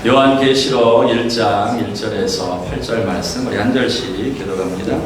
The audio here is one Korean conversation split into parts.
요한계시록 1장 1절에서 8절 말씀 우리 한 절씩 기도합니다.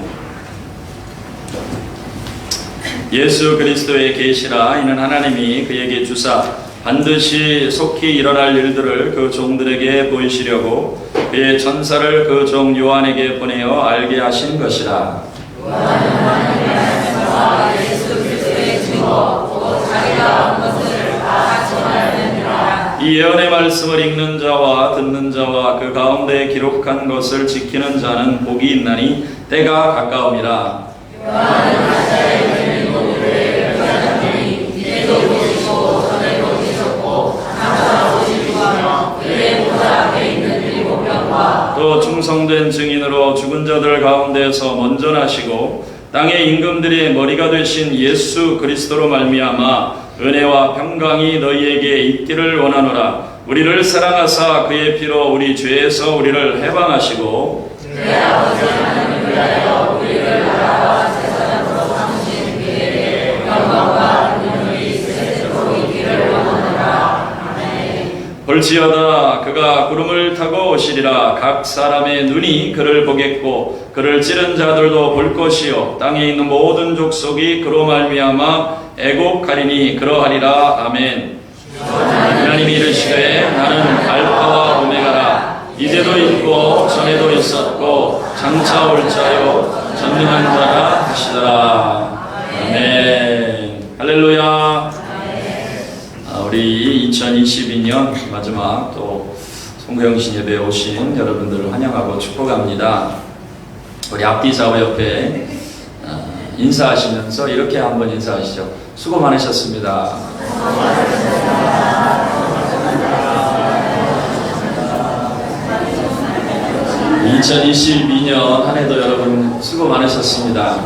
예수 그리스도의 계시라. 이는 하나님이 그에게 주사 반드시 속히 일어날 일들을 그 종들에게 보이시려고 그의 천사를 그 종 요한에게 보내어 알게 하신 것이라. 요한은 하나님의 말씀과 예수 그리스도의 증거 곧 자기가 온 것을 다 전하느니라. 이 예언의 말씀을 읽는 자와 듣는 자와 그 가운데 기록한 것을 지키는 자는 복이 있나니 때가 가까움이라. 요한은 가짜의 열린 고기를 열하더니 이제도 보시고 전에도 보셨고 장차 오실 주하며 그의 보좌 앞에 있는 일곱 병과 또 충성된 증인으로 죽은 자들 가운데서 먼저 나시고 땅의 임금들의 머리가 되신 예수 그리스도로 말미암아 은혜와 평강이 너희에게 있기를 원하노라. 우리를 사랑하사 그의 피로 우리 죄에서 우리를 해방하시고 내 아버지 하나님을 위하여 우리를 나라와 제사장으로 삼으신 그에게 영광과 능력이 세세토록 있기를 원하노라. 아멘. 볼지어다 그가 구름을 타고 오시리라. 각 사람의 눈이 그를 보겠고 그를 찌른 자들도 볼 것이요 땅에 있는 모든 족속이 그로 말미암아 애곡하리니 그러하리라. 아멘. 하나님이 이르시되 나는 알파와 오메가라. 이제도 있고 전에도 있었고 장차 올 자요 전능한 자라 하시더라. 아멘. 할렐루야. 우리 2022년 마지막 또 송구영신 예배에 오신 여러분들을 환영하고 축복합니다. 우리 앞뒤 좌우 옆에 인사하시면서 이렇게 한번 인사하시죠. 수고 많으셨습니다. 2022년 한 해도 여러분 수고 많으셨습니다.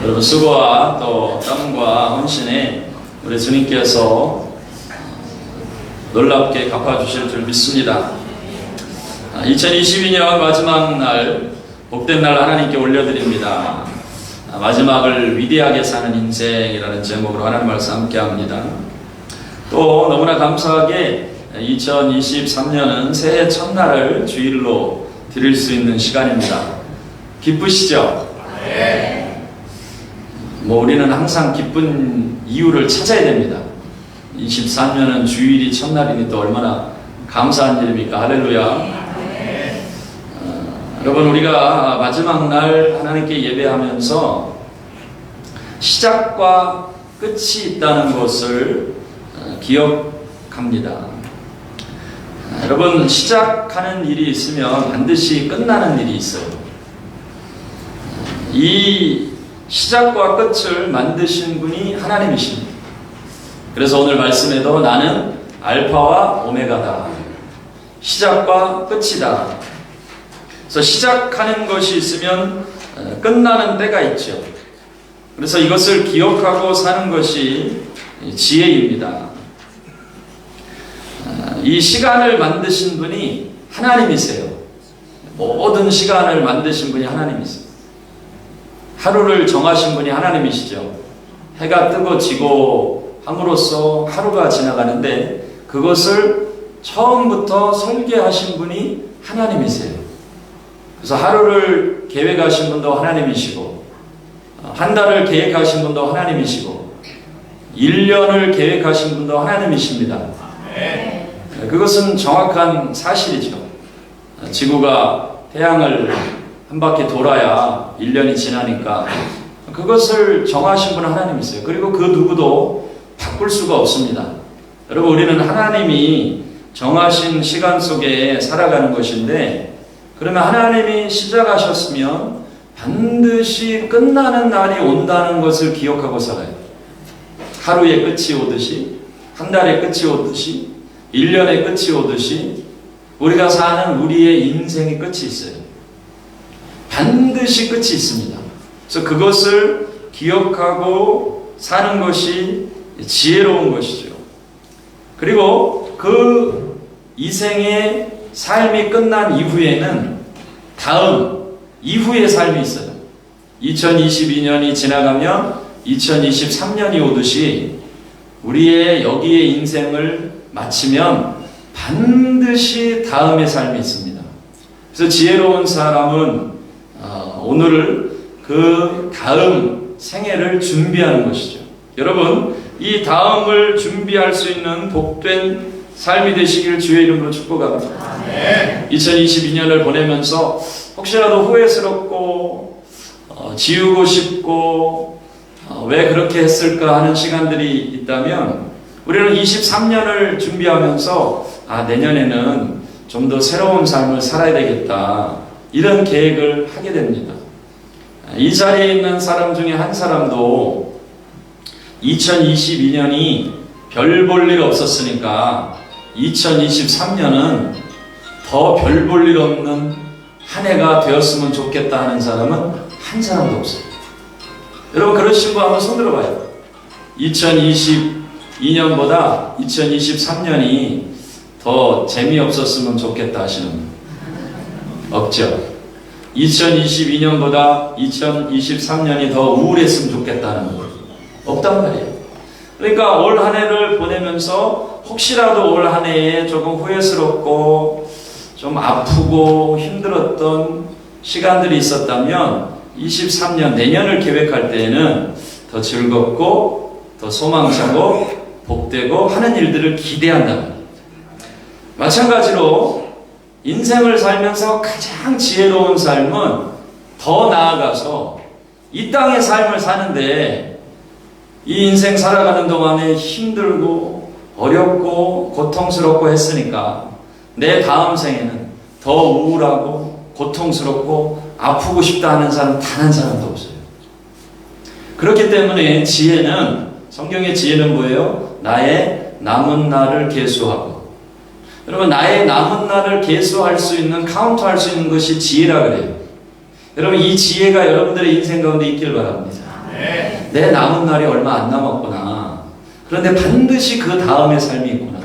여러분 수고와 또 땀과 헌신에 우리 주님께서 놀랍게 갚아주실 줄 믿습니다. 2022년 마지막 날 복된 날 하나님께 올려드립니다. 마지막을 위대하게 사는 인생이라는 제목으로 하나님 말씀 함께 합니다. 또 너무나 감사하게 2023년은 새해 첫날을 주일로 드릴 수 있는 시간입니다. 기쁘시죠? 네. 우리는 항상 기쁜 이유를 찾아야 됩니다. 23년은 주일이 첫날이니 또 얼마나 감사한 일입니까? 할렐루야. 여러분 우리가 마지막 날 하나님께 예배하면서 시작과 끝이 있다는 것을 기억합니다. 여러분 시작하는 일이 있으면 반드시 끝나는 일이 있어요. 이 시작과 끝을 만드신 분이 하나님이십니다. 그래서 오늘 말씀에도 나는 알파와 오메가다. 시작과 끝이다. 그래서 시작하는 것이 있으면 끝나는 때가 있죠. 그래서 이것을 기억하고 사는 것이 지혜입니다. 이 시간을 만드신 분이 하나님이세요. 모든 시간을 만드신 분이 하나님이세요. 하루를 정하신 분이 하나님이시죠. 해가 뜨고 지고 함으로써 하루가 지나가는데 그것을 처음부터 설계하신 분이 하나님이세요. 그래서 하루를 계획하신 분도 하나님이시고 한 달을 계획하신 분도 하나님이시고 1년을 계획하신 분도 하나님이십니다. 그것은 정확한 사실이죠. 지구가 태양을 한 바퀴 돌아야 1년이 지나니까 그것을 정하신 분은 하나님이세요. 그리고 그 누구도 바꿀 수가 없습니다. 여러분 우리는 하나님이 정하신 시간 속에 살아가는 것인데 그러면 하나님이 시작하셨으면 반드시 끝나는 날이 온다는 것을 기억하고 살아요. 하루의 끝이 오듯이 한 달의 끝이 오듯이 1년의 끝이 오듯이 우리가 사는 우리의 인생의 끝이 있어요. 반드시 끝이 있습니다. 그래서 그것을 기억하고 사는 것이 지혜로운 것이죠. 그리고 그 이생의 삶이 끝난 이후에는 다음 이후의 삶이 있어요. 2022년이 지나가면 2023년이 오듯이 우리의 여기의 인생을 마치면 반드시 다음의 삶이 있습니다. 그래서 지혜로운 사람은 오늘 그 다음 생애를 준비하는 것이죠. 여러분, 이 다음을 준비할 수 있는 복된 삶이 되시길 주의 이름으로 축복합니다. 2022년을 보내면서 혹시라도 후회스럽고 지우고 싶고 왜 그렇게 했을까 하는 시간들이 있다면 우리는 23년을 준비하면서 내년에는 좀 더 새로운 삶을 살아야 되겠다, 이런 계획을 하게 됩니다. 이 자리에 있는 사람 중에 한 사람도 2022년이 별 볼 일 없었으니까 2023년은 더 별 볼 일 없는 한 해가 되었으면 좋겠다 하는 사람은 한 사람도 없어요. 여러분, 그러신 분 한번 손 들어봐요. 2022년보다 2023년이 더 재미없었으면 좋겠다 하시는 분 없죠? 2022년보다 2023년이 더 우울했으면 좋겠다는 분 없단 말이에요. 그러니까 올 한 해를 보내면서 혹시라도 올 한 해에 조금 후회스럽고 좀 아프고 힘들었던 시간들이 있었다면 23년 내년을 계획할 때에는 더 즐겁고 더 소망차고 복되고 하는 일들을 기대한다는 겁니다. 마찬가지로 인생을 살면서 가장 지혜로운 삶은 더 나아가서 이 땅의 삶을 사는데 이 인생 살아가는 동안에 힘들고 어렵고 고통스럽고 했으니까 내 다음 생에는 더 우울하고 고통스럽고 아프고 싶다 하는 사람 단 한 사람도 없어요. 그렇기 때문에 지혜는, 성경의 지혜는 뭐예요? 나의 남은 날을 계수하고. 여러분, 나의 남은 날을 계수할 수 있는, 카운트할 수 있는 것이 지혜라 그래요. 여러분, 이 지혜가 여러분들의 인생 가운데 있길 바랍니다. 내 남은 날이 얼마 안 남았구나. 그런데 반드시 그 다음의 삶이 있구나.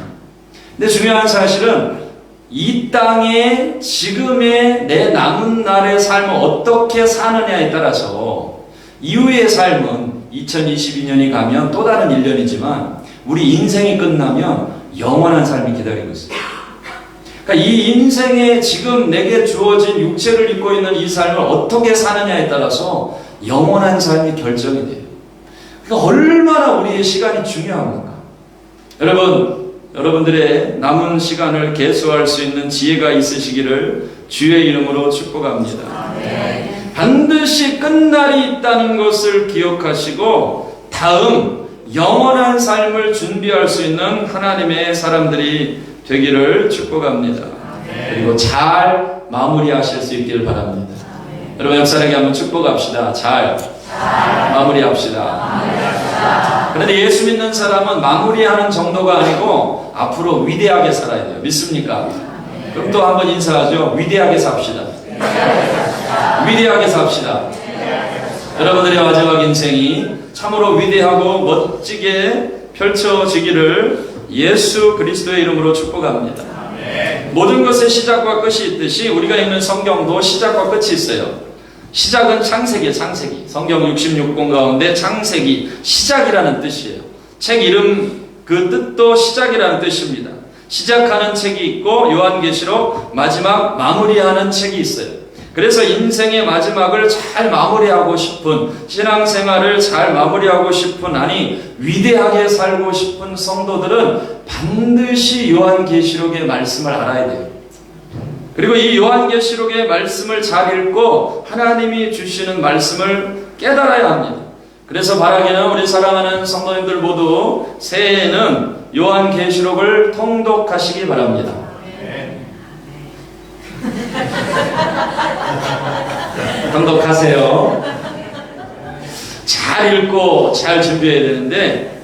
근데 중요한 사실은 이 땅에 지금의 내 남은 날의 삶을 어떻게 사느냐에 따라서 이후의 삶은 2022년이 가면 또 다른 1년이지만 우리 인생이 끝나면 영원한 삶이 기다리고 있어요. 그러니까 이 인생에 지금 내게 주어진 육체를 입고 있는 이 삶을 어떻게 사느냐에 따라서 영원한 삶이 결정이 돼요. 그러니까 얼마나 우리의 시간이 중요한 건가. 여러분들의 남은 시간을 계수할 수 있는 지혜가 있으시기를 주의 이름으로 축복합니다. 반드시 끝날이 있다는 것을 기억하시고 다음 영원한 삶을 준비할 수 있는 하나님의 사람들이 되기를 축복합니다. 그리고 잘 마무리하실 수 있기를 바랍니다. 여러분, 옆사람에게 한번 축복합시다. 잘 마무리합시다. 그런데 예수 믿는 사람은 마무리하는 정도가 아니고 앞으로 위대하게 살아야 돼요. 믿습니까? 그럼 또 한번 인사하죠. 위대하게 삽시다. 위대하게 삽시다. 여러분들의 마지막 인생이 참으로 위대하고 멋지게 펼쳐지기를 예수 그리스도의 이름으로 축복합니다. 모든 것의 시작과 끝이 있듯이 우리가 읽는 성경도 시작과 끝이 있어요. 시작은 창세기예요. 창세기. 성경 66권 가운데 창세기, 시작이라는 뜻이에요. 책 이름 그 뜻도 시작이라는 뜻입니다. 시작하는 책이 있고 요한계시록 마지막 마무리하는 책이 있어요. 그래서 인생의 마지막을 잘 마무리하고 싶은, 신앙생활을 잘 마무리하고 싶은, 아니 위대하게 살고 싶은 성도들은 반드시 요한계시록의 말씀을 알아야 돼요. 그리고 이 요한계시록의 말씀을 잘 읽고 하나님이 주시는 말씀을 깨달아야 합니다. 그래서 바라기는 우리 사랑하는 성도님들 모두 새해에는 요한계시록을 통독하시기 바랍니다. 통독하세요. 잘 읽고 잘 준비해야 되는데,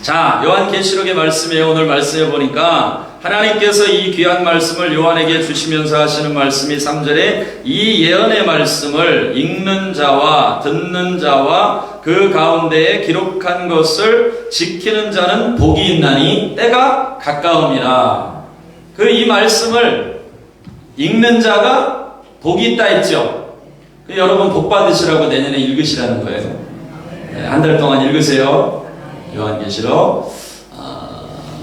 자, 요한계시록의 말씀에 오늘 말씀해 보니까 하나님께서 이 귀한 말씀을 요한에게 주시면서 하시는 말씀이 3절에 이 예언의 말씀을 읽는 자와 듣는 자와 그 가운데에 기록한 것을 지키는 자는 복이 있나니 때가 가까움이라. 그 이 말씀을 읽는 자가 복이 있다 했죠. 여러분 복 받으시라고 내년에 읽으시라는 거예요. 한 달 동안 읽으세요. 요한계시록.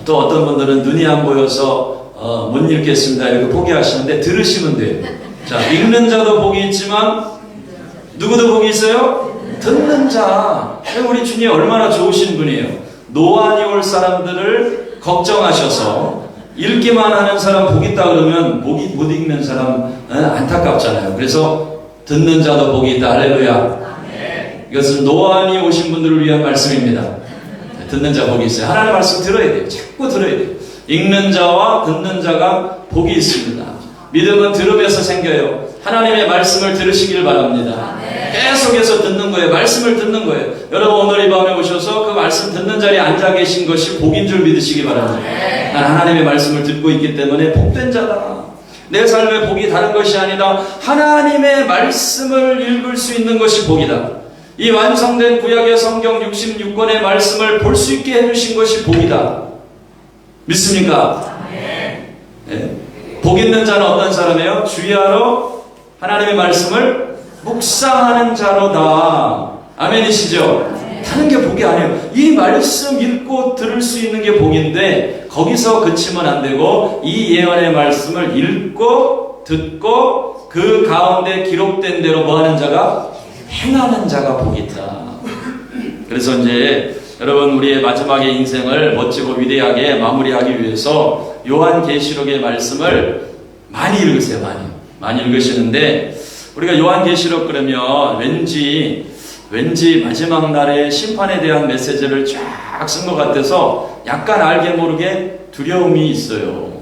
또 또 어떤 분들은 눈이 안 보여서 못 읽겠습니다 이렇게 포기하시는데 들으시면 돼요. 자, 읽는 자도 복이 있지만 누구도 복이 있어요? 듣는 자. 우리 주님 얼마나 좋으신 분이에요. 노안이 올 사람들을 걱정하셔서 읽기만 하는 사람 복 있다 그러면 못 읽는 사람 안타깝잖아요. 그래서 듣는 자도 복이 있다. 할렐루야. 이것은 노안이 오신 분들을 위한 말씀입니다. 듣는 자 복이 있어요. 하나님의 말씀 들어야 돼요. 자꾸 들어야 돼요. 읽는 자와 듣는 자가 복이 있습니다. 믿음은 들음에서 생겨요. 하나님의 말씀을 들으시길 바랍니다. 계속해서 듣는 거예요. 말씀을 듣는 거예요. 여러분 오늘 이 밤에 오셔서 그 말씀 듣는 자리에 앉아 계신 것이 복인 줄 믿으시기 바랍니다. 난 하나님의 말씀을 듣고 있기 때문에 복된 자다. 내 삶의 복이 다른 것이 아니다. 하나님의 말씀을 읽을 수 있는 것이 복이다. 이 완성된 구약의 성경 66권의 말씀을 볼 수 있게 해주신 것이 복이다. 믿습니까? 네. 복 있는 자는 어떤 사람이에요? 주야로 하나님의 말씀을 묵상하는 자로다. 아멘이시죠? 하는 게 복이 아니에요. 이 말씀 읽고 들을 수 있는 게 복인데 거기서 그치면 안 되고 이 예언의 말씀을 읽고 듣고 그 가운데 기록된 대로 뭐 하는 자가? 행하는 자가 복이 있다. 그래서 이제 여러분 우리의 마지막의 인생을 멋지고 위대하게 마무리하기 위해서 요한계시록의 말씀을 많이 읽으세요. 많이 읽으시는데 우리가 요한계시록 그러면 왠지 마지막 날의 심판에 대한 메시지를 쫙 쓴 것 같아서 약간 알게 모르게 두려움이 있어요.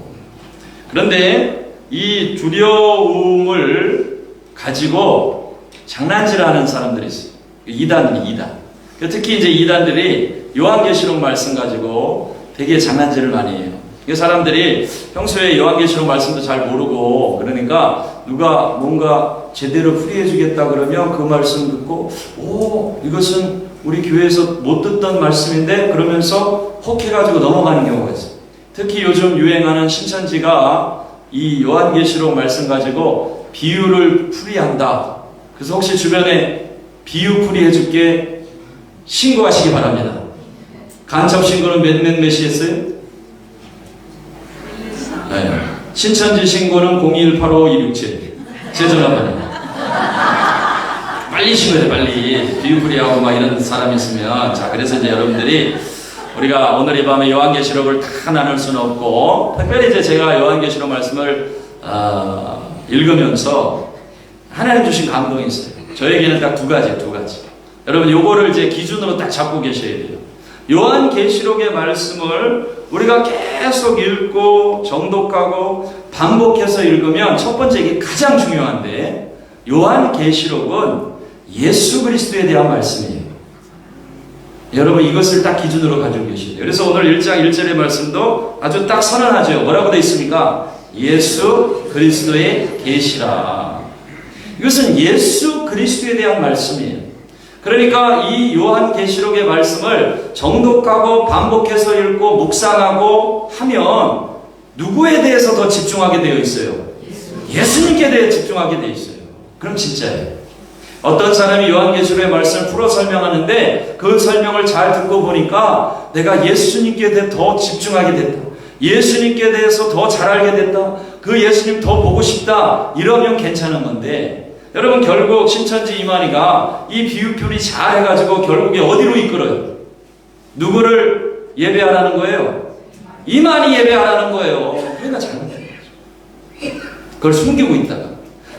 그런데 이 두려움을 가지고 장난질하는 사람들이 있어요. 이단. 특히 이제 이단들이 요한계시록 말씀 가지고 되게 장난질을 많이 해요. 이 사람들이 평소에 요한계시록 말씀도 잘 모르고 그러니까 누가 뭔가 제대로 풀이해 주겠다 그러면 그 말씀 듣고 이것은 우리 교회에서 못 듣던 말씀인데 그러면서 혹해가지고 넘어가는 경우가 있어요. 특히 요즘 유행하는 신천지가 이 요한계시록 말씀 가지고 비유를 풀이한다. 그래서 혹시 주변에 비유 풀이해 줄게 신고하시기 바랍니다. 간첩 신고는 몇몇몇이 했어요? 네. 신천지 신고는 0185267 제 전화번호. 빨리 신고해 빨리. 비유풀이하고 막 이런 사람이 있으면. 자, 그래서 이제 여러분들이 우리가 오늘 이 밤에 요한계시록을 다 나눌 수는 없고 특별히 이제 제가 요한계시록 말씀을 읽으면서 하나님 주신 감동이 있어요. 저에게는 딱 두 가지. 여러분 요거를 이제 기준으로 딱 잡고 계셔야 돼요. 요한계시록의 말씀을 우리가 계속 읽고 정독하고 반복해서 읽으면 첫 번째 이게 가장 중요한데 요한계시록은 예수 그리스도에 대한 말씀이에요. 여러분 이것을 딱 기준으로 가지고 계셔야 돼요. 그래서 오늘 1장 1절의 말씀도 아주 딱 선언하죠. 뭐라고 되어 있습니까? 예수 그리스도의 계시라. 이것은 예수 그리스도에 대한 말씀이에요. 그러니까 이 요한계시록의 말씀을 정독하고 반복해서 읽고 묵상하고 하면 누구에 대해서 더 집중하게 되어 있어요? 예수님께 대해 집중하게 되어 있어요. 그럼 진짜예요. 어떤 사람이 요한계시록의 말씀을 풀어 설명하는데 그 설명을 잘 듣고 보니까 내가 예수님께 대해 더 집중하게 됐다. 예수님께 대해서 더 잘 알게 됐다. 그 예수님 더 보고 싶다. 이러면 괜찮은 건데 여러분 결국 신천지 이만희가 이 비유풀이 잘 해가지고 결국에 어디로 이끌어요? 누구를 예배하라는 거예요? 이만희 예배하라는 거예요. 그러니까 잘못된 거죠. 그걸 숨기고 있다가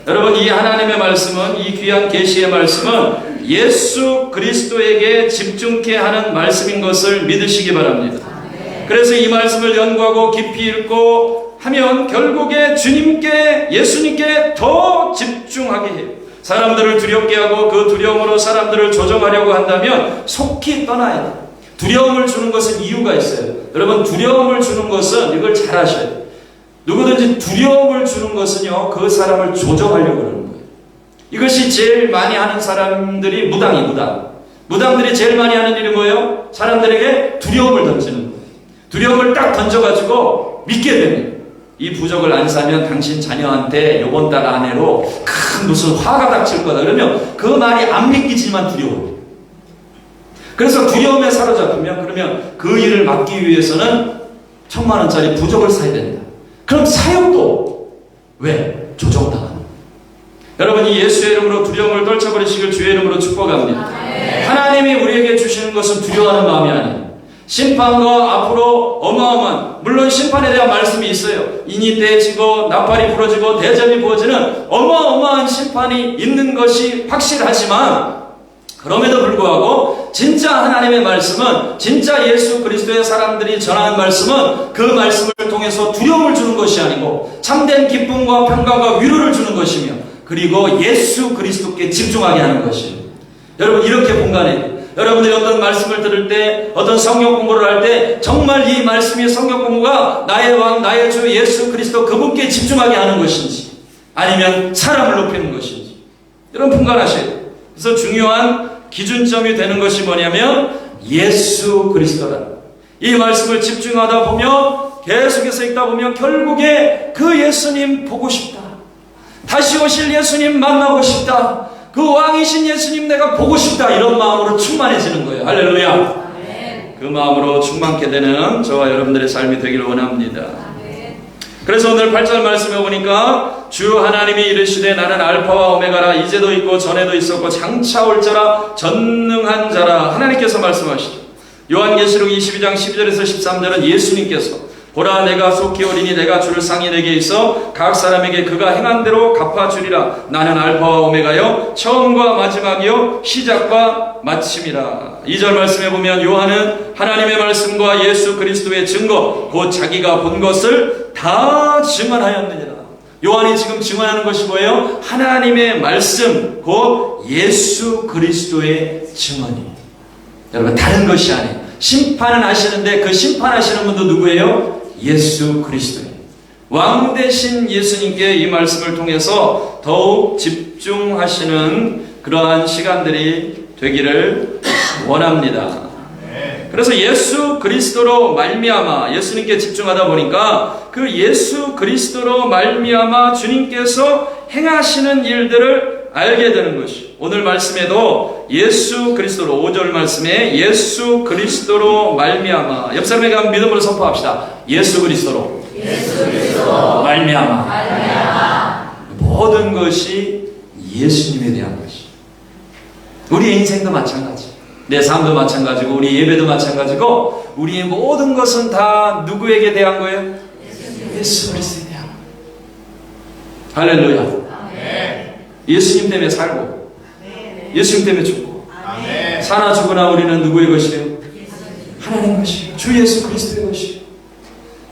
여러분 이 하나님의 말씀은 이 귀한 계시의 말씀은 예수 그리스도에게 집중케 하는 말씀인 것을 믿으시기 바랍니다. 그래서 이 말씀을 연구하고 깊이 읽고 하면 결국에 주님께 예수님께 더 집중하게 해요. 사람들을 두렵게 하고 그 두려움으로 사람들을 조종하려고 한다면 속히 떠나야 돼요. 두려움을 주는 것은 이유가 있어요. 여러분 두려움을 주는 것은 이걸 잘 아셔야 돼요. 누구든지 두려움을 주는 것은요 그 사람을 조종하려고 그러는 거예요. 이것이 제일 많이 하는 사람들이 무당들이 제일 많이 하는 일이 뭐예요? 사람들에게 두려움을 던지는 거예요. 두려움을 딱 던져가지고 믿게 됩니다. 이 부적을 안 사면 당신 자녀한테 요번 달 안으로 큰 무슨 화가 닥칠 거다. 그러면 그 말이 안 믿기지만 두려워요. 그래서 두려움에 사로잡히면 그러면 그 일을 막기 위해서는 1,000만 원짜리 부적을 사야 된다. 그럼 사역도 왜? 조정당하는. 여러분, 이 예수의 이름으로 두려움을 떨쳐버리시길 주의 이름으로 축복합니다. 하나님이 우리에게 주시는 것은 두려워하는 마음이 아니에요. 심판과 앞으로 어마어마한, 물론 심판에 대한 말씀이 있어요. 인이 떼지고 나팔이 부러지고 대접이 부어지는 어마어마한 심판이 있는 것이 확실하지만, 그럼에도 불구하고 진짜 하나님의 말씀은, 진짜 예수 그리스도의 사람들이 전하는 말씀은 그 말씀을 통해서 두려움을 주는 것이 아니고 참된 기쁨과 평강과 위로를 주는 것이며, 그리고 예수 그리스도께 집중하게 하는 것이에요. 여러분, 이렇게 분간해요. 여러분들이 어떤 말씀을 들을 때, 어떤 성경 공부를 할 때 정말 이 말씀이, 성경 공부가 나의 왕, 나의 주 예수 그리스도 그분께 집중하게 하는 것인지, 아니면 사람을 높이는 것인지, 여러분 분간하셔야 돼요. 그래서 중요한 기준점이 되는 것이 뭐냐면 예수 그리스도라는, 이 말씀을 집중하다 보면, 계속해서 읽다 보면 결국에 그 예수님 보고 싶다, 다시 오실 예수님 만나고 싶다, 그 왕이신 예수님 내가 보고 싶다, 이런 마음으로 충만해지는 거예요. 할렐루야. 그 마음으로 충만케 되는 저와 여러분들의 삶이 되기를 원합니다. 그래서 오늘 8절 말씀해 보니까 주 하나님이 이르시되 나는 알파와 오메가라, 이제도 있고 전에도 있었고 장차 올 자라, 전능한 자라. 하나님께서 말씀하시죠. 요한계시록 22장 12절에서 13절은 예수님께서 보라 내가 속히 오리니 내가 주를 상히 내게 있어 각 사람에게 그가 행한 대로 갚아주리라. 나는 알파와 오메가요 처음과 마지막이요 시작과 마침이라. 2절 말씀해 보면 요한은 하나님의 말씀과 예수 그리스도의 증거 곧 자기가 본 것을 다 증언하였느니라. 요한이 지금 증언하는 것이 뭐예요? 하나님의 말씀 곧 예수 그리스도의 증언이에요. 여러분, 다른 것이 아니에요. 심판은 하시는데 그 심판하시는 분도 누구예요? 예수 그리스도예요. 왕 대신 예수님께 이 말씀을 통해서 더욱 집중하시는 그러한 시간들이 되기를 원합니다. 그래서 예수 그리스도로 말미암아 예수님께 집중하다 보니까 그 예수 그리스도로 말미암아 주님께서 행하시는 일들을 알게 되는 것이, 오늘 말씀에도 예수 그리스도로, 5절 말씀에 예수 그리스도로 말미암아, 옆 사람에게 한번 믿음으로 선포합시다. 예수 그리스도로, 말미암아. 모든 것이 예수님에 대한 것이. 우리의 인생도 마찬가지, 내 삶도 마찬가지고 우리 예배도 마찬가지고 우리의 모든 것은 다 누구에게 대한 거예요? 예수 그리스도에 대한 거예요. 할렐루야. 예수님 때문에 살고 예수님 때문에 죽고 사나 죽으나 우리는 누구의 것이에요? 하나님 것이에요. 주 예수 그리스도의 것이에요.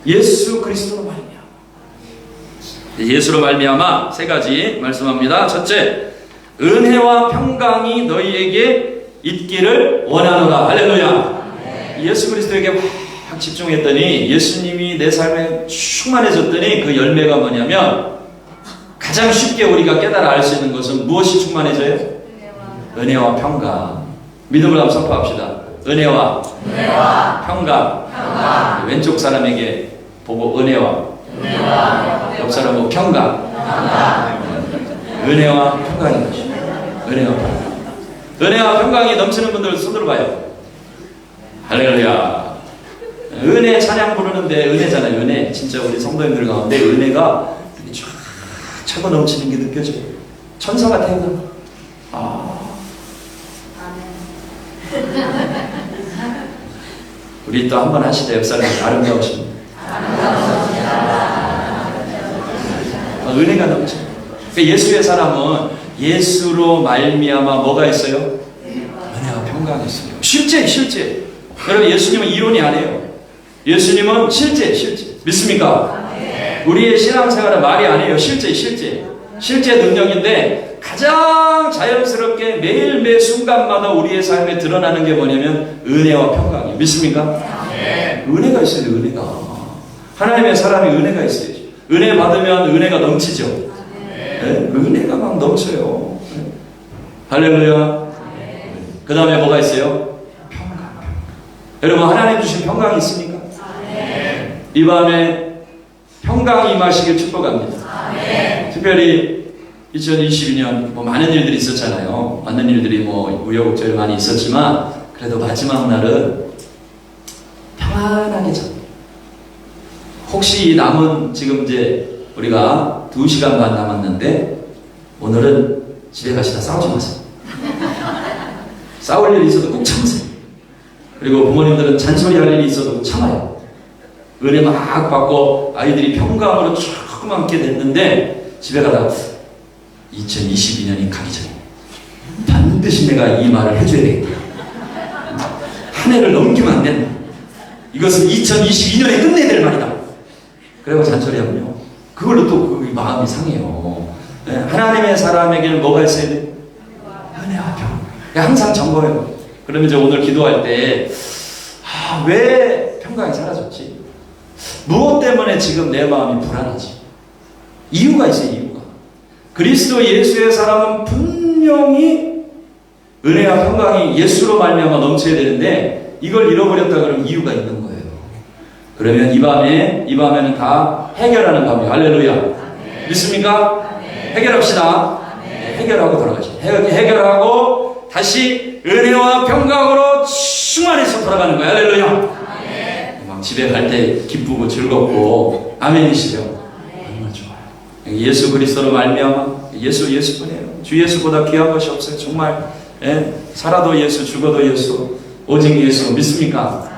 예수 그리스도로 말미암아. 예수로 말미암아 세 가지 말씀합니다. 첫째, 은혜와 평강이 너희에게 있기를 원하노라. 할렐루야. 예수 그리스도에게 확 집중했더니, 예수님이 내 삶에 충만해졌더니 그 열매가 뭐냐면, 가장 쉽게 우리가 깨달아 알 수 있는 것은 무엇이 충만해져요? 은혜와 평강. 믿음을 한번 선포합시다. 은혜와 평강. 왼쪽 사람에게 보고 은혜와 옆 사람 보고 평강. 은혜와 평강인 것이죠. 은혜와 평강. 은혜와 평강이 넘치는 분들 손 들어봐요. 할렐루야. 은혜 찬양 부르는데 은혜잖아요. 은혜. 진짜 우리 성도님들 가운데 은혜가 이렇게 쫙 차고 넘치는 게 느껴져요. 천사가 태어나. 우리 또 한 번 하시죠. 옆 사람이 아름다우십니다. 은혜가 넘쳐. 예수의 사람은 예수로 말미암아 뭐가 있어요? 은혜와 평강이 있어요. 실제. 여러분, 예수님은 이론이 아니에요. 예수님은 실제. 믿습니까? 우리의 신앙생활은 말이 아니에요. 실제 능력인데, 가장 자연스럽게 매일 순간마다 우리의 삶에 드러나는 게 뭐냐면 은혜와 평강이에요. 믿습니까? 은혜가 있어야 돼요. 은혜가. 하나님의 사람이 은혜가 있어야죠. 은혜 받으면 은혜가 넘치죠. 은혜가 막 넘쳐요. 할렐루야. 그 다음에 뭐가 있어요? 평강. 여러분, 하나님 주신 평강이 있습니까? 이 밤에 평강이 임하시길 축복합니다. 특별히 2022년 많은 일들이 있었잖아요. 많은 일들이 우여곡절 많이 있었지만, 그래도 마지막 날은 평안하게 잤어요. 혹시 남은 지금 이제 우리가 2시간 반 남았는데 오늘은 집에 가시다 싸우지 마세요. 싸울 일이 있어도 꼭 참으세요. 그리고 부모님들은 잔소리할 일이 있어도 참아요. 은혜 막 받고 아이들이 평강으로 조그맣게 됐는데 집에 가다 2022년이 가기 전에 반드시 내가 이 말을 해줘야 되겠다. 한 해를 넘기면 안 된다. 이것은 2022년에 끝내야 될 말이다. 그리고 잔소리하면요, 그걸로 또 그 마음이 상해요. 네, 하나님의 사람에게는 뭐가 있어야 돼? 은혜와 평강. 항상 점검해요. 그러면 이제 오늘 기도할 때 왜 평강이 사라졌지? 무엇 때문에 지금 내 마음이 불안하지? 이유가 있어요. 이유가. 그리스도 예수의 사람은 분명히 은혜와 평강이 예수로 말미암아 넘쳐야 되는데 이걸 잃어버렸다 그러면 이유가 있는 거예요. 그러면 이 밤에는 다 해결하는 밤이에요. 할렐루야. 믿습니까? 해결합시다. 해결하고 돌아가시죠. 해결하고 다시 은혜와 평강으로 충만해서 돌아가는 거예요. 할렐루야. 막 집에 갈 때 기쁘고 즐겁고 아멘이시죠. 정말 좋아요. 예수 그리스도로 말미암아 예수뿐이에요. 주 예수보다 귀한 것이 없어요. 정말. 살아도 예수, 죽어도 예수, 오직 예수. 믿습니까?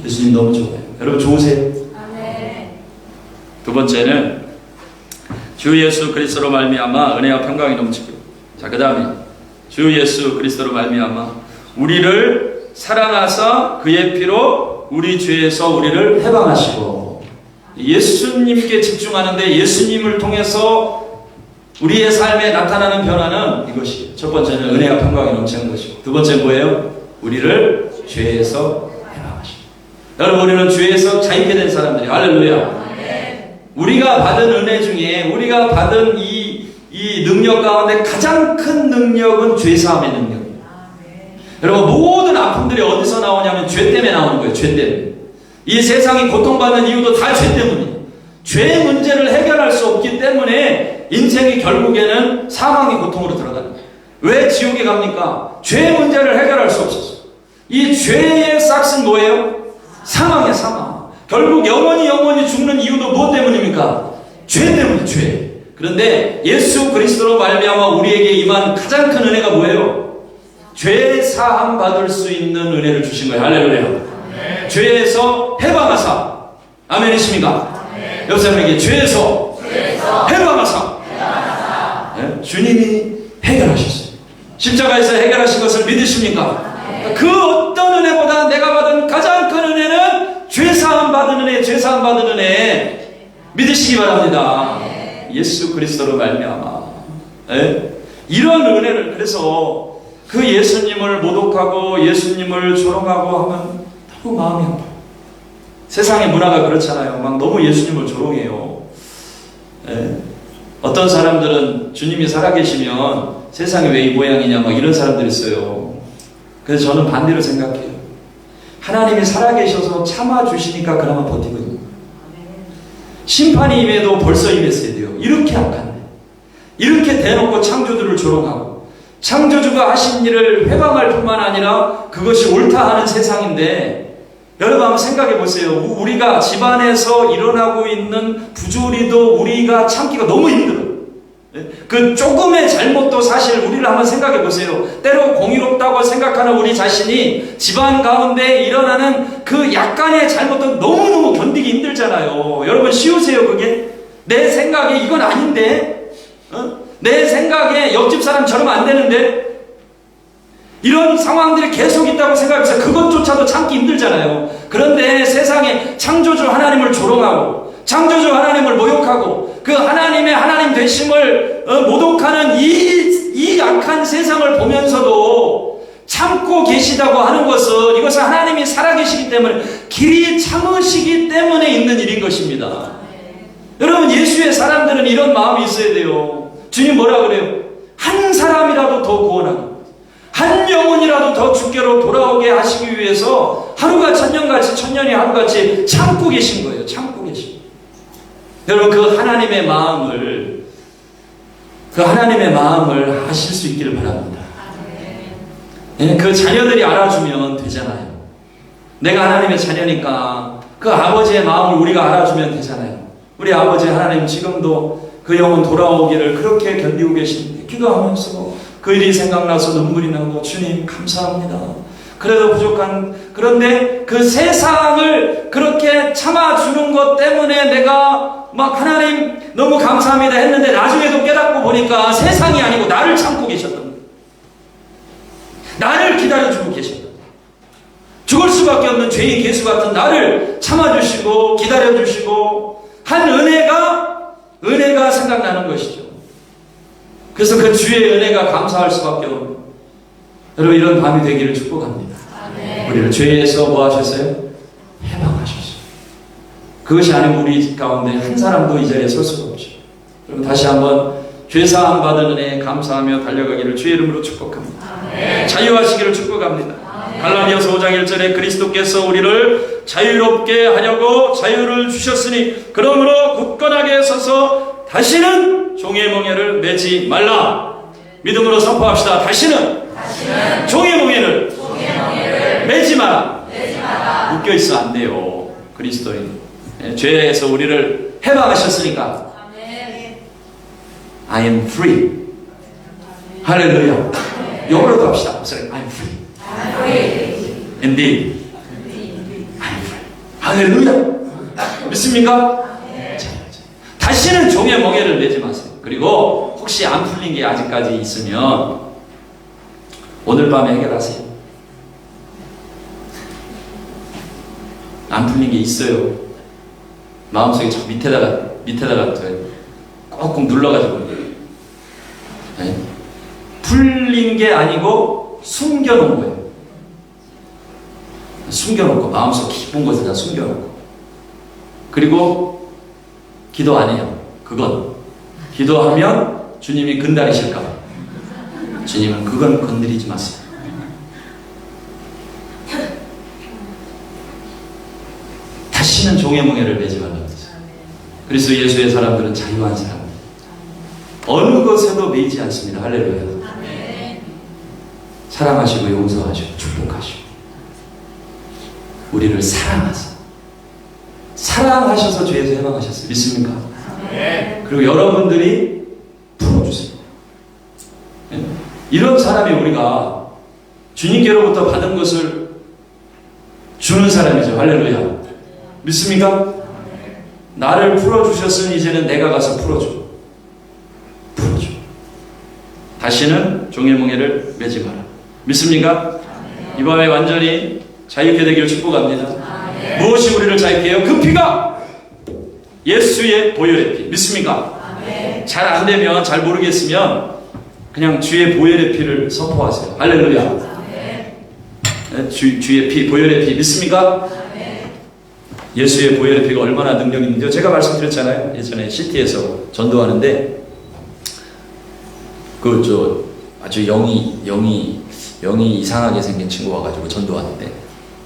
예수님 너무 좋아요. 여러분 좋으세요? 두 번째는 주 예수 그리스도로 말미암아 은혜와 평강이 넘치고, 자, 그 다음에 주 예수 그리스도로 말미암아 우리를 사랑하사 그의 피로 우리 죄에서 우리를 해방하시고, 예수님께 집중하는데 예수님을 통해서 우리의 삶에 나타나는 변화는 이것이에요. 첫 번째는 은혜와 평강이 넘치는 것이고, 두 번째는 뭐예요? 우리를 죄에서 해방하시고. 여러분, 우리는 죄에서 자유케 된 사람들이에요. 할렐루야. 우리가 받은 은혜 중에 우리가 받은 이 능력 가운데 가장 큰 능력은 죄사함의 능력이에요. 여러분, 모든 아픔들이 어디서 나오냐면 죄 때문에 나오는 거예요. 죄 때문에. 이 세상이 고통받는 이유도 다 죄 때문이에요. 죄의 문제를 해결할 수 없기 때문에 인생이 결국에는 사망의 고통으로 들어가는 거예요. 왜 지옥에 갑니까? 죄의 문제를 해결할 수 없었어요. 이 죄의 싹은 뭐예요? 사망이에요. 사망. 결국 영원히 죽는 이유도 무엇 때문입니까? 죄 때문에. 죄. 그런데 예수 그리스도로 말미암아 우리에게 임한 가장 큰 은혜가 뭐예요? 죄 사함 받을 수 있는 은혜를 주신 거예요. 할렐루야. 죄에서 해방하사. 아멘이십니까? 옆 사람에게 죄에서 해방하사. 네? 주님이 해결하셨어요. 십자가에서 해결하신 것을 믿으십니까? 그 어떤 은혜보다 내가 받은 가장 큰 은혜는 죄사함 받은 은혜, 죄사함 받은 은혜 믿으시기 바랍니다. 예수 그리스도로 말미암아. 이런 은혜를, 그래서 그 예수님을 모독하고 예수님을 조롱하고 하면 너무 마음이 아파요. 세상의 문화가 그렇잖아요. 막 너무 예수님을 조롱해요. 어떤 사람들은 주님이 살아계시면 세상이 왜 이 모양이냐 막 이런 사람들이 있어요. 그래서 저는 반대로 생각해요. 하나님이 살아계셔서 참아주시니까 그나마 버티거든요. 심판이 임해도 벌써 임했어야 돼요. 이렇게 악한데, 이렇게 대놓고 창조주를 조롱하고 창조주가 하신 일을 회방할 뿐만 아니라 그것이 옳다 하는 세상인데, 여러분 한번 생각해 보세요. 우리가 집안에서 일어나고 있는 부조리도 우리가 참기가 너무 힘들어요. 그 조금의 잘못도 사실 우리를 한번 생각해 보세요. 때로 공의롭다고 생각하는 우리 자신이 집안 가운데 일어나는 그 약간의 잘못도 너무너무 견디기 힘들잖아요. 여러분 쉬우세요 그게? 내 생각에 이건 아닌데, 내 생각에 옆집 사람 저러면 안 되는데, 이런 상황들이 계속 있다고 생각해서 그것조차도 참기 힘들잖아요. 그런데 세상에 창조주 하나님을 조롱하고 창조주 하나님을 모욕하고 그 하나님의 하나님 되심을 모독하는 이 악한 세상을 보면서도 참고 계시다고 하는 것은, 이것은 하나님이 살아계시기 때문에, 길이 참으시기 때문에 있는 일인 것입니다. 여러분, 예수의 사람들은 이런 마음이 있어야 돼요. 주님 뭐라 그래요? 한 사람이라도 더 구원하고 한 영혼이라도 더 주께로 돌아오게 하시기 위해서 하루가 천년같이 천년이 하루같이 참고 계신 거예요. 참고 계신 거예요. 여러분, 그 하나님의 마음을 하실 수 있기를 바랍니다. 그 자녀들이 알아주면 되잖아요. 내가 하나님의 자녀니까 그 아버지의 마음을 우리가 알아주면 되잖아요. 우리 아버지 하나님 지금도 그 영혼 돌아오기를 그렇게 견디고 계신데 기도하면서 그 일이 생각나서 눈물이 나고 주님 감사합니다. 그래도 부족한, 그런데 그 세상을 그렇게 참아주는 것 때문에 내가 막 하나님 너무 감사합니다 했는데 나중에도 깨닫고 보니까 세상이 아니고 나를 참고 계셨던 거예요. 나를 기다려주고 계셨던 거예요. 죽을 수밖에 없는 죄인 개수 같은 나를 참아주시고 기다려주시고 한 은혜가 생각나는 것이죠. 그래서 그 주의 은혜가 감사할 수밖에 없는, 여러분 이런 밤이 되기를 축복합니다. 우리를 죄에서 뭐 하셨어요? 해방하셨어요. 그것이 아니면 우리 가운데 한 사람도 이 자리에 설 수가 없죠. 여러분 다시 한번 죄사함 받은 은혜에 감사하며 달려가기를 주의 이름으로 축복합니다. 자유하시기를 축복합니다. 갈라디아서 5장 1절에 그리스도께서 우리를 자유롭게 하려고 자유를 주셨으니 그러므로 굳건하게 서서 다시는 종의 멍에를 매지 말라. 믿음으로 선포합시다. 다시는 종의 멍에를 매지 마라. 묶여있어 안 돼요. 그리스도인. 죄에서 우리를 해방하셨으니까 I am free. 할렐루야. 영어로도 합시다. I'm free. Indeed. I'm free. 할렐루야. 믿습니까? 다시는 종의 멍에를 매지 마세요. 그리고 혹시 안 풀린 게 아직까지 있으면 오늘 밤에 해결하세요. 안 풀린 게 있어요. 마음속에 저 밑에다가 꾹꾹 눌러가지고 네? 풀린 게 아니고 숨겨놓은 거예요. 숨겨놓고 마음속 깊은 곳에다 숨겨놓고 그리고 기도 안 해요. 그건 기도하면 주님이 근다리실까 봐 주님은 그건 건드리지 마세요. 다시는 종의 멍에를 매지 말라고 했어요. 그리스도 예수의 사람들은 자유한 사람입니다. 어느 것에도 매이지 않습니다. 할렐루야. 사랑하시고 용서하시고 축복하시고 우리를 사랑하셔서 죄에서 해방하셨어요. 믿습니까? 그리고 여러분들이 풀어주세요. 이런 사람이 우리가 주님께로부터 받은 것을 주는 사람이죠. 할렐루야. 믿습니까? 나를 풀어주셨으니 이제는 내가 가서 풀어줘. 다시는 종의 멍에를 매지 마라. 믿습니까? 이 밤에 완전히 자유케 되기를 축복합니다. 무엇이 우리를 자유케 해요? 그 피가 예수의 보혈의 피. 믿습니까? 잘 안 되면, 잘 모르겠으면 그냥 주의 보혈의 피를 선포하세요. 할렐루야. 주의 피, 보혈의 피. 믿습니까? 예수의 보혈의 피가 얼마나 능력 있는지요. 제가 말씀드렸잖아요. 예전에 시티에서 전도하는데 아주 영이 이상하게 생긴 친구 와가지고 전도하는데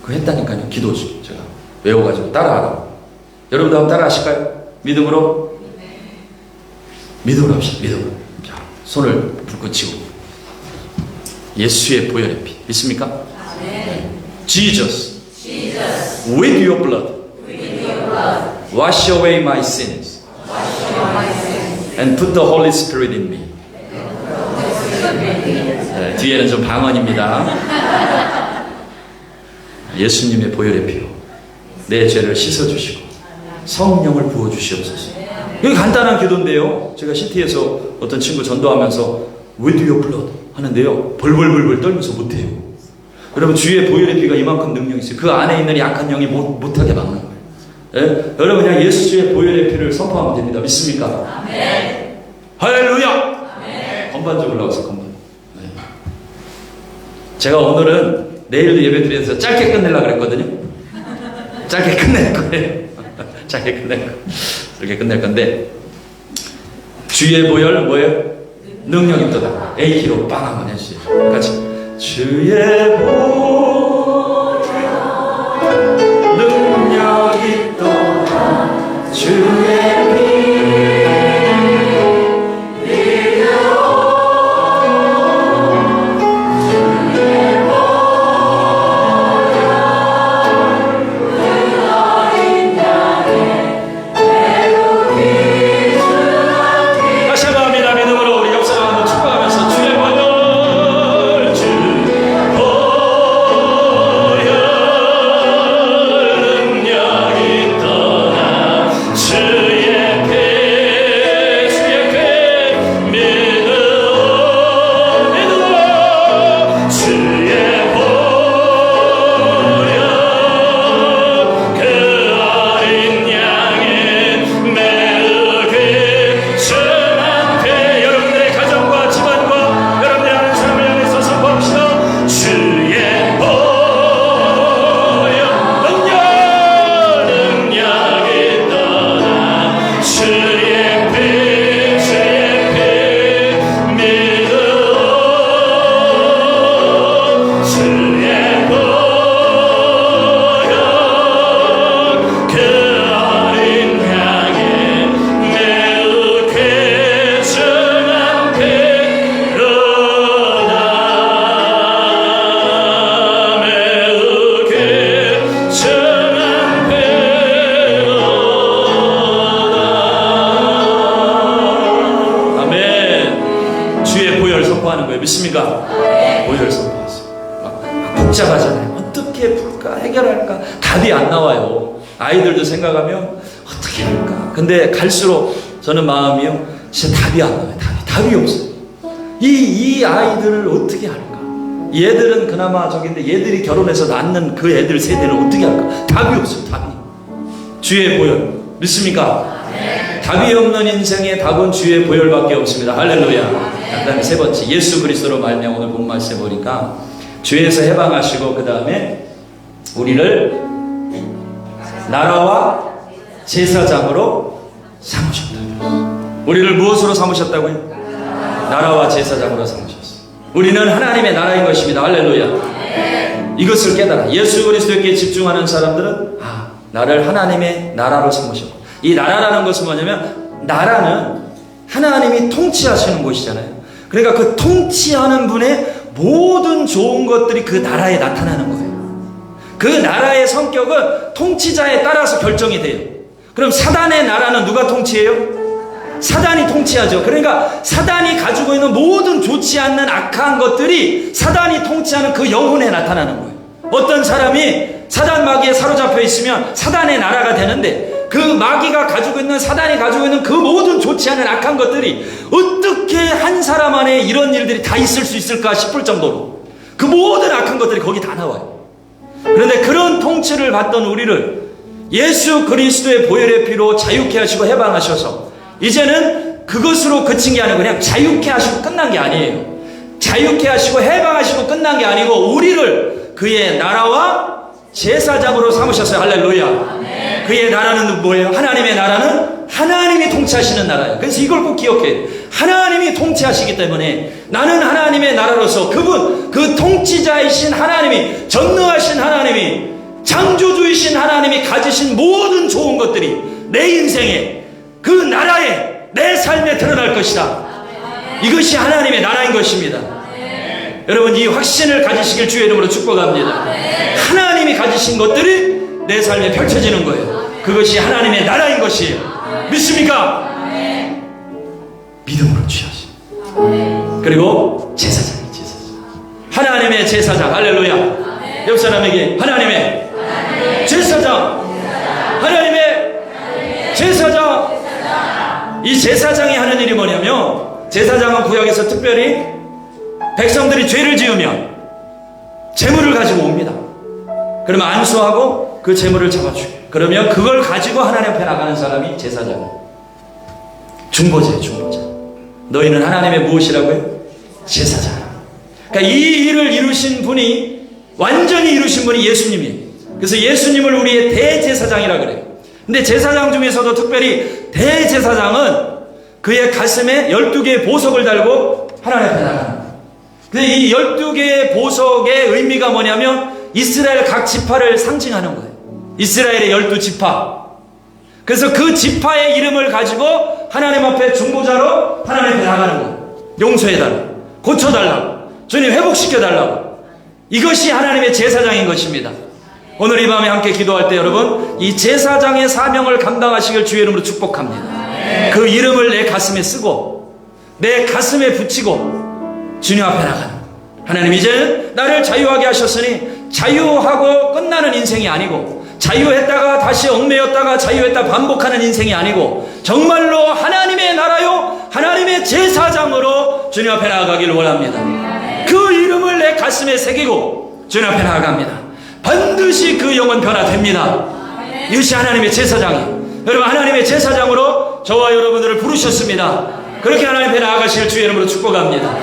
그거 했다니까요. 기도 제가 외워가지고 따라하라고. 여러분도 한번 따라하실까요? 믿음으로 합시다. 믿음으로. 자, 손을 불꽃치고 예수의 보혈의 피. 믿습니까? Jesus, with your blood, wash away my sins, and put the Holy Spirit in me. 네, 뒤에는 좀 방언입니다. 예수님의 보혈의 피로 내 죄를 씻어주시고 성령을 부어주시옵소서. 이게 간단한 기도인데요. 제가 시티에서 어떤 친구 전도하면서 With your blood 하는데요. 벌벌벌벌 떨면서 못해요. 여러분 주의 보혈의 피가 이만큼 능력이 있어요. 그 안에 있는 약한 영이 못하게 막는 거예요. 네? 여러분 그냥 예수의 보혈의 피를 선포하면 됩니다. 믿습니까? 아멘. 할렐루야. 아멘. 건반 좀 올라가서 건반. 네. 제가 오늘은 내일도 예배 드려서 짧게 끝내려고 그랬거든요. 짧게 끝낼 거예요. 짧게 끝낼 건데 주의 보혈 뭐예요? 능력이 있도다. A키로 빵 한번 해주세요. 같이 주의 보혈 능력이 있도다. 주의 주의 피 믿어 주의 보혈 그 어린 양의 매우게 전한 피 여러분들의 가정과 집안과 여러분들의 아는 사람을 향해서 선포합시다. 주의 보혈 능력이 떠나 주의 피 믿어 주의 보혈 그 어린 양의 매우 쾌전한 피로다 매우 쾌전한 피로다. 아멘. 주의 보혈 선포하는 거예요. 믿습니까? 보혈 선포하세요. 막 복잡하잖아요. 어떻게 풀까 해결할까 답이 안 나와요. 아이들도 생각하면 어떻게 할까. 근데 갈수록 저는 마음이요, 진짜 답이 안 나와요. 답이 없어요. 이 아이들을 어떻게 할까. 얘들은 그나마 저기인데 얘들이 결혼해서 낳는 그 애들 세대는 어떻게 할까. 답이 없어요. 답이. 주의 보혈 믿습니까? 답이 없는 인생의 답은 주의 보혈밖에 없습니다. 할렐루야. 그 다음에 세 번째, 예수 그리스도로 말미암아 오늘 본 말씀 보니까 죄에서 해방하시고 그 다음에 우리를 나라와 제사장으로 삼으셨다. 우리를 무엇으로 삼으셨다고요? 나라와 제사장으로 삼으셨어요. 우리는 하나님의 나라인 것입니다. 할렐루야. 이것을 깨달아 예수 그리스도께 집중하는 사람들은 나를 하나님의 나라로 삼으셨고, 이 나라라는 것은 뭐냐면 나라는 하나님이 통치하시는 곳이잖아요. 그러니까 그 통치하는 분의 모든 좋은 것들이 그 나라에 나타나는 거예요. 그 나라의 성격은 통치자에 따라서 결정이 돼요. 그럼 사단의 나라는 누가 통치해요? 사단이 통치하죠. 그러니까 사단이 가지고 있는 모든 좋지 않는 악한 것들이 사단이 통치하는 그 영혼에 나타나는 거예요. 어떤 사람이 사단 마귀에 사로잡혀 있으면 사단의 나라가 되는데, 그 마귀가 가지고 있는, 사단이 가지고 있는 그 모든 좋지 않은 악한 것들이 어떻게 한 사람 안에 이런 일들이 다 있을 수 있을까 싶을 정도로 그 모든 악한 것들이 거기 다 나와요. 그런데 그런 통치를 받던 우리를 예수 그리스도의 보혈의 피로 자유케 하시고 해방하셔서 이제는 그것으로 그친 게 아니고 그냥 자유케 하시고 끝난 게 아니에요. 자유케 하시고 해방하시고 끝난 게 아니고 우리를 그의 나라와 제사장으로 삼으셨어요. 할렐루야. 그의 나라는 뭐예요? 하나님의 나라는 하나님이 통치하시는 나라예요. 그래서 이걸 꼭 기억해요. 하나님이 통치하시기 때문에 나는 하나님의 나라로서 그분, 그 통치자이신 하나님이, 전능하신 하나님이, 창조주이신 하나님이 가지신 모든 좋은 것들이 내 인생에, 그 나라에, 내 삶에 드러날 것이다. 이것이 하나님의 나라인 것입니다. 여러분, 이 확신을 가지시길 주의 이름으로 축복합니다. 하나님이 가지신 것들이 내 삶에 펼쳐지는 거예요. 그것이 하나님의 나라인 것이에요. 믿습니까? 믿음으로 취하시. 그리고 제사장이 제사장. 하나님의 제사장. 할렐루야. 옆 사람에게 하나님의 제사장. 하나님의 제사장. 이 제사장이 하는 일이 뭐냐면, 제사장은 구약에서 특별히 백성들이 죄를 지으면 재물을 가지고 옵니다. 그러면 안수하고 그 재물을 잡아주고, 그러면 그걸 가지고 하나님 앞에 나가는 사람이 제사장. 중보자예요. 중보자. 너희는 하나님의 무엇이라고요? 제사장. 그러니까 이 일을 이루신 분이, 완전히 이루신 분이 예수님이에요. 그래서 예수님을 우리의 대제사장이라 그래요. 근데 제사장 중에서도 특별히 대제사장은 그의 가슴에 12개의 보석을 달고 하나님 앞에 나가는 거예요. 근데 이 12개의 보석의 의미가 뭐냐면 이스라엘 각 지파를 상징하는 거예요. 이스라엘의 12지파. 그래서 그 지파의 이름을 가지고 하나님 앞에 중보자로 하나님 앞에 나가는 거예요. 용서해달라고, 고쳐달라고, 주님 회복시켜달라고. 이것이 하나님의 제사장인 것입니다. 오늘 이 밤에 함께 기도할 때 여러분, 이 제사장의 사명을 감당하시길 주의 이름으로 축복합니다. 그 이름을 내 가슴에 쓰고 내 가슴에 붙이고 주님 앞에 나가는, 하나님 이제는 나를 자유하게 하셨으니 자유하고 끝나는 인생이 아니고 자유했다가 다시 얽매였다가 자유했다 반복하는 인생이 아니고 정말로 하나님의 나라요 하나님의 제사장으로 주님 앞에 나아가기를 원합니다. 그 이름을 내 가슴에 새기고 주님 앞에 나아갑니다. 반드시 그 영혼 변화됩니다. 이것이 하나님의 제사장이에요. 여러분, 하나님의 제사장으로 저와 여러분들을 부르셨습니다. 그렇게 하나님 앞에 나아가시길 주의 이름으로 축복합니다.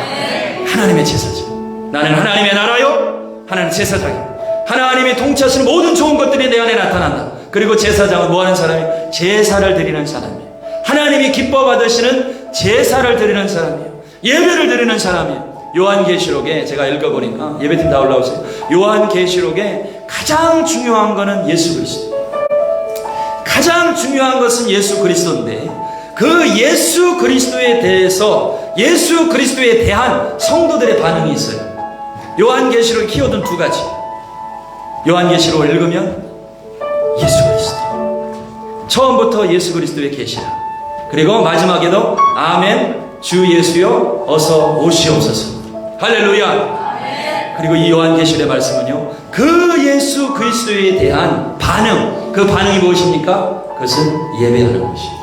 하나님의 제사장, 나는 하나님의 나라요 하나님의 제사장이에요. 하나님이 통치하시는 모든 좋은 것들이 내 안에 나타난다. 그리고 제사장은 뭐하는 사람이에요? 제사를 드리는 사람이에요. 하나님이 기뻐 받으시는 제사를 드리는 사람이에요. 예배를 드리는 사람이에요. 요한계시록에 제가 읽어보니까, 예배팀 다 올라오세요. 요한계시록에 가장 중요한 거는 예수 그리스도, 가장 중요한 것은 예수 그리스도인데, 그 예수 그리스도에 대해서, 예수 그리스도에 대한 성도들의 반응이 있어요. 요한계시록의 키워드는 두 가지. 요한계시록을 읽으면 예수 그리스도, 처음부터 예수 그리스도의 계시라, 그리고 마지막에도 아멘, 주 예수여 어서 오시옵소서, 할렐루야. 그리고 이 요한계시록의 말씀은요, 그 예수 그리스도에 대한 반응, 그 반응이 무엇입니까? 그것은 예배하는 것이에요.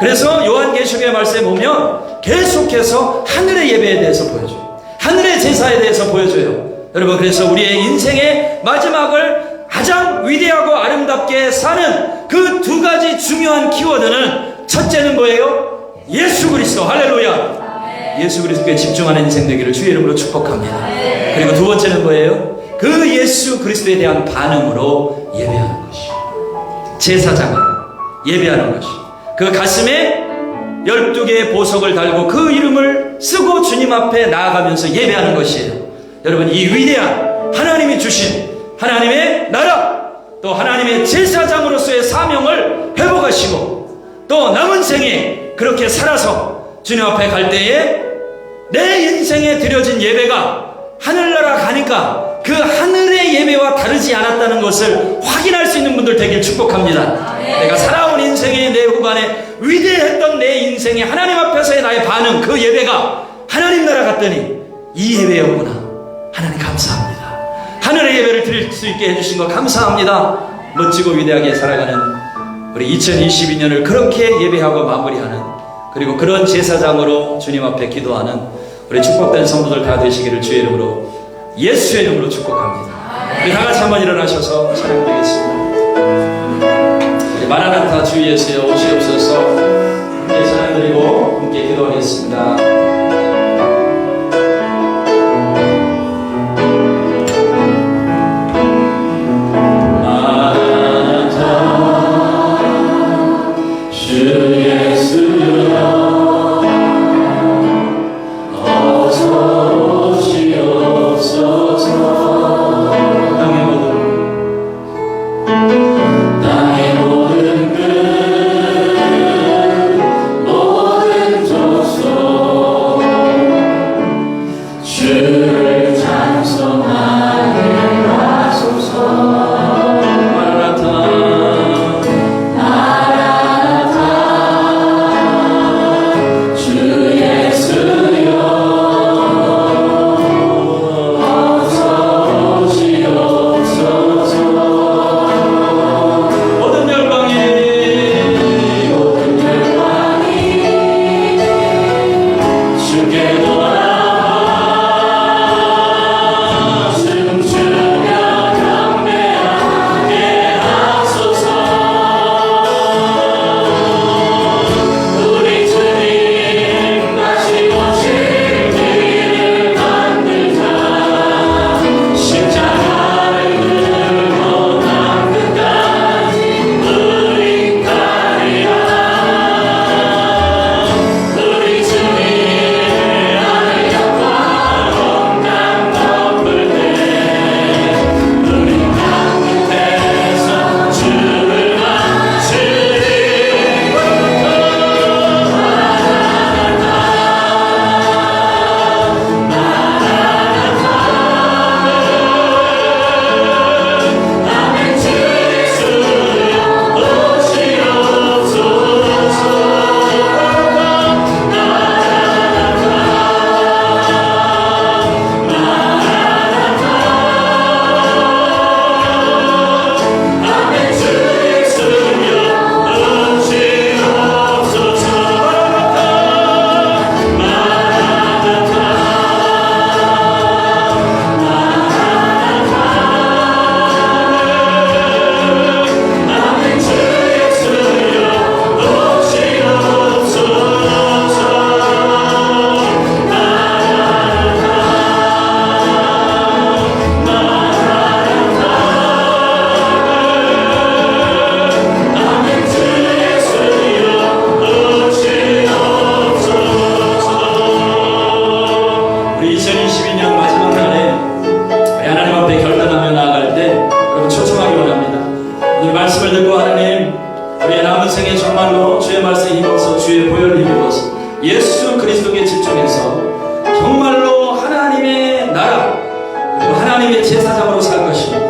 그래서 요한계시록의 말씀에 보면 계속해서 하늘의 예배에 대해서 보여줘요. 하늘의 제사에 대해서 보여줘요. 여러분, 그래서 우리의 인생의 마지막을 가장 위대하고 아름답게 사는 그 두 가지 중요한 키워드는, 첫째는 뭐예요? 예수 그리스도, 할렐루야. 예수 그리스도에 집중하는 인생 되기를 주의 이름으로 축복합니다. 그리고 두 번째는 뭐예요? 그 예수 그리스도에 대한 반응으로 예배하는 것이요, 제사장은 예배하는 것이요, 그 가슴에 12개의 보석을 달고 그 이름을 쓰고 주님 앞에 나아가면서 예배하는 것이에요. 여러분, 이 위대한 하나님이 주신 하나님의 나라, 또 하나님의 제사장으로서의 사명을 회복하시고, 또 남은 생에 그렇게 살아서 주님 앞에 갈 때에 내 인생에 드려진 예배가 하늘나라 가니까 그 하늘의 예배와 다르지 않았다는 것을 확인할 수 있는 분들 되길 축복합니다. 내가 살아온 인생의 내 후반에 위대했던 내 인생의 하나님 앞에서의 나의 반응, 그 예배가 하나님 나라 갔더니 이 예배였구나. 하나님 감사합니다. 하늘의 예배를 드릴 수 있게 해주신 것 감사합니다. 멋지고 위대하게 살아가는 우리 2022년을 그렇게 예배하고 마무리하는, 그리고 그런 제사장으로 주님 앞에 기도하는 우리 축복된 성도들 다 되시기를 주의 이름으로, 예수의 이름으로 축복합니다. 우리 다 같이 한번 일어나셔서 찬양드리겠습니다. 마라나타 주 예수여 오시옵소서. 함께 찬양드리고 함께 기도하겠습니다. 평생에 정말로 주의 말씀에 힘입어서 주의 보혈을 힘입어서 예수 그리스도께 집중해서 정말로 하나님의 나라 그리고 하나님의 제사장으로 살 것입니다.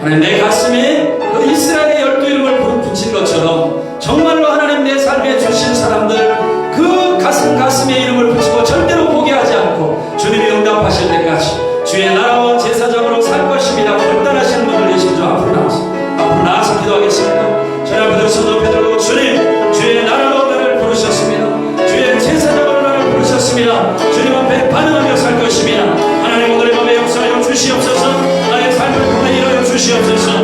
하나님 내 가슴에 그 이스라엘의 12이름을 붙인 것처럼 정말로 하나님 내 삶에 주신 사람들 그 가슴에 이름을 붙이고 절대로 포기하지 않고 주님이 응답하실 때까지 주의 나라와 제사장으로 살 것입니다. 결단하시는 분들 계시죠? 앞으로 나와서 기도하겠습니다. 저희 앞에 들어서 높이 들고 주님 주의 나라로 나를 부르셨습니다. 주의 제사장으로 나를 부르셨습니다. 주님 앞에 반응하며 살 것입니다. 하나님 오늘의 밤에 역사하여 주시옵소서. 나의 삶을 통해 이루어 주시옵소서.